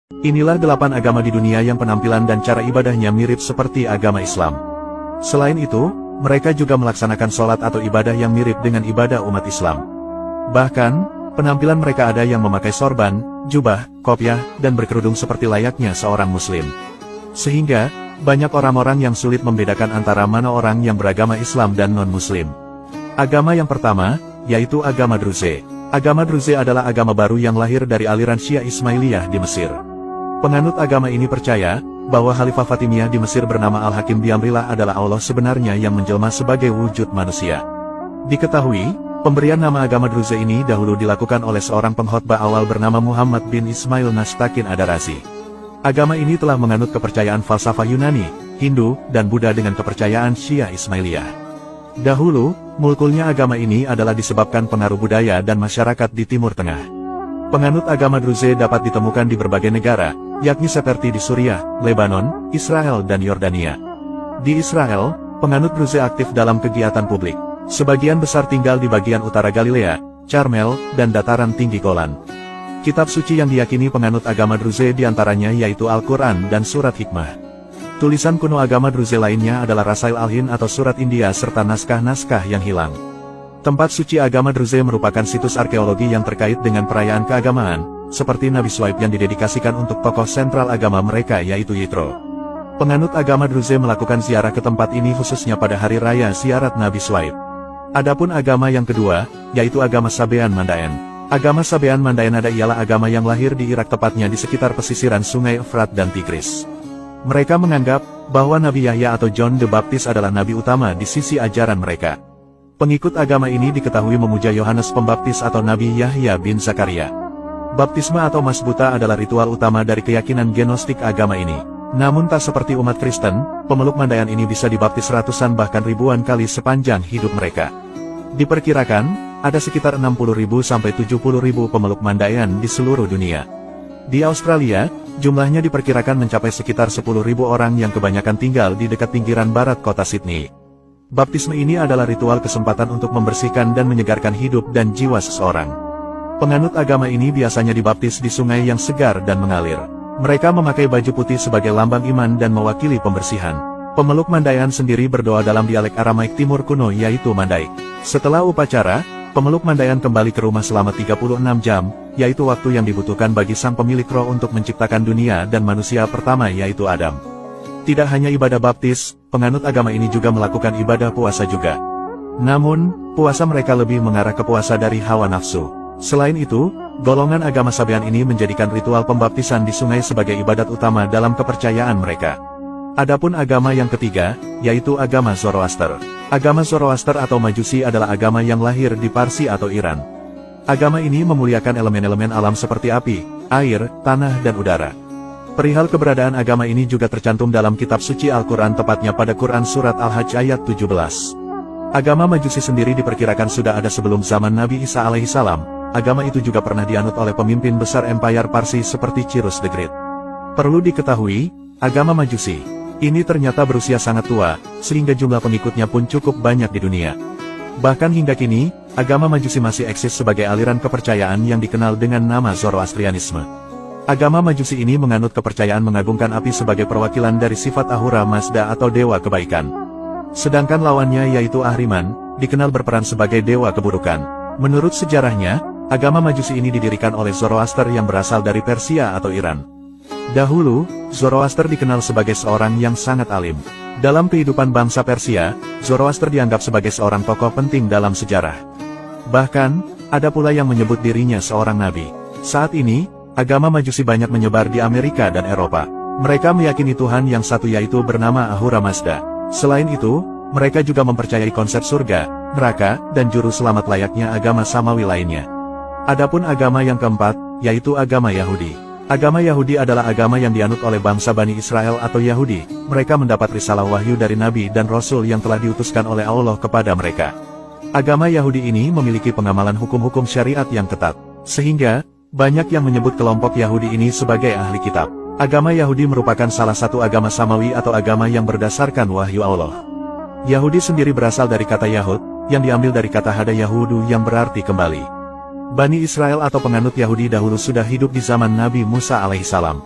Inilah 8 agama di dunia yang penampilan dan cara ibadahnya mirip seperti agama Islam. Selain itu, mereka juga melaksanakan sholat atau ibadah yang mirip dengan ibadah umat Islam. Bahkan, penampilan mereka ada yang memakai sorban, jubah, kopiah, dan berkerudung seperti layaknya seorang muslim. Sehingga, banyak orang-orang yang sulit membedakan antara mana orang yang beragama Islam dan non-muslim. Agama yang pertama, yaitu agama Druze. Agama Druze adalah agama baru yang lahir dari aliran Syiah Ismailiyah di Mesir. Penganut agama ini percaya, bahwa Khalifah Fatimiyah di Mesir bernama Al-Hakim Biamrillah adalah Allah sebenarnya yang menjelma sebagai wujud manusia. Diketahui, pemberian nama agama Druze ini dahulu dilakukan oleh seorang pengkhotbah awal bernama Muhammad bin Ismail Nastakin Adarasi. Agama ini telah menganut kepercayaan falsafah Yunani, Hindu, dan Buddha dengan kepercayaan Syiah Ismailiyah. Dahulu, mulkulnya agama ini adalah disebabkan pengaruh budaya dan masyarakat di Timur Tengah. Penganut agama Druze dapat ditemukan di berbagai negara, yakni seperti di Suriah, Lebanon, Israel dan Yordania. Di Israel, penganut Druze aktif dalam kegiatan publik. Sebagian besar tinggal di bagian utara Galilea, Carmel, dan dataran tinggi Golan. Kitab suci yang diyakini penganut agama Druze diantaranya yaitu Al-Quran dan Surat Hikmah. Tulisan kuno agama Druze lainnya adalah Rasail Al-Hind atau Surat India serta naskah-naskah yang hilang. Tempat suci agama Druze merupakan situs arkeologi yang terkait dengan perayaan keagamaan, seperti Nabi Swaib yang didedikasikan untuk tokoh sentral agama mereka yaitu Yitro. Penganut agama Druze melakukan ziarah ke tempat ini khususnya pada hari raya ziarat Nabi Swaib. Adapun agama yang kedua, yaitu agama Sabean Mandaean. Agama Sabean Mandaean ialah agama yang lahir di Irak tepatnya di sekitar pesisiran sungai Efrat dan Tigris. Mereka menganggap, bahwa Nabi Yahya atau John the Baptist adalah nabi utama di sisi ajaran mereka. Pengikut agama ini diketahui memuja Yohanes Pembaptis atau Nabi Yahya bin Zakaria. Baptisme atau masbuta adalah ritual utama dari keyakinan gnostik agama ini. Namun tak seperti umat Kristen, pemeluk Mandaean ini bisa dibaptis ratusan bahkan ribuan kali sepanjang hidup mereka. Diperkirakan, ada sekitar 60.000 sampai 70.000 pemeluk Mandaean di seluruh dunia. Di Australia, jumlahnya diperkirakan mencapai sekitar 10.000 orang yang kebanyakan tinggal di dekat pinggiran barat kota Sydney. Baptisme ini adalah ritual kesempatan untuk membersihkan dan menyegarkan hidup dan jiwa seseorang. Penganut agama ini biasanya dibaptis di sungai yang segar dan mengalir. Mereka memakai baju putih sebagai lambang iman dan mewakili pembersihan. Pemeluk Mandaean sendiri berdoa dalam dialek Aramaik Timur kuno yaitu Mandaik. Setelah upacara, pemeluk Mandaean kembali ke rumah selama 36 jam, yaitu waktu yang dibutuhkan bagi sang pemilik roh untuk menciptakan dunia dan manusia pertama yaitu Adam. Tidak hanya ibadah baptis, penganut agama ini juga melakukan ibadah puasa juga. Namun, puasa mereka lebih mengarah ke puasa dari hawa nafsu. Selain itu, golongan agama Sabean ini menjadikan ritual pembaptisan di sungai sebagai ibadat utama dalam kepercayaan mereka. Adapun agama yang ketiga, yaitu agama Zoroaster. Agama Zoroaster atau Majusi adalah agama yang lahir di Parsi atau Iran. Agama ini memuliakan elemen-elemen alam seperti api, air, tanah dan udara. Perihal keberadaan agama ini juga tercantum dalam kitab suci Al-Quran tepatnya pada Quran Surat Al-Hajj ayat 17. Agama Majusi sendiri diperkirakan sudah ada sebelum zaman Nabi Isa alaihissalam. Agama itu juga pernah dianut oleh pemimpin besar Empire Parsi seperti Cyrus the Great. Perlu diketahui, agama Majusi ini ternyata berusia sangat tua, sehingga jumlah pengikutnya pun cukup banyak di dunia. Bahkan hingga kini, agama Majusi masih eksis sebagai aliran kepercayaan yang dikenal dengan nama Zoroastrianisme. Agama Majusi ini menganut kepercayaan mengagungkan api sebagai perwakilan dari sifat Ahura Mazda atau dewa kebaikan. Sedangkan lawannya yaitu Ahriman, dikenal berperan sebagai dewa keburukan. Menurut sejarahnya, agama Majusi ini didirikan oleh Zoroaster yang berasal dari Persia atau Iran. Dahulu, Zoroaster dikenal sebagai seorang yang sangat alim. Dalam kehidupan bangsa Persia, Zoroaster dianggap sebagai seorang tokoh penting dalam sejarah. Bahkan, ada pula yang menyebut dirinya seorang nabi. Saat ini, agama Majusi banyak menyebar di Amerika dan Eropa. Mereka meyakini Tuhan yang satu yaitu bernama Ahura Mazda. Selain itu, mereka juga mempercayai konsep surga, neraka, dan juru selamat layaknya agama samawi lainnya. Adapun agama yang keempat, yaitu agama Yahudi. Agama Yahudi adalah agama yang dianut oleh bangsa Bani Israel atau Yahudi. Mereka mendapat risalah wahyu dari Nabi dan Rasul yang telah diutuskan oleh Allah kepada mereka. Agama Yahudi ini memiliki pengamalan hukum-hukum syariat yang ketat. Sehingga, banyak yang menyebut kelompok Yahudi ini sebagai ahli kitab. Agama Yahudi merupakan salah satu agama samawi atau agama yang berdasarkan wahyu Allah. Yahudi sendiri berasal dari kata Yahud, yang diambil dari kata Hada Yahudu yang berarti kembali. Bani Israel atau penganut Yahudi dahulu sudah hidup di zaman Nabi Musa alaihissalam.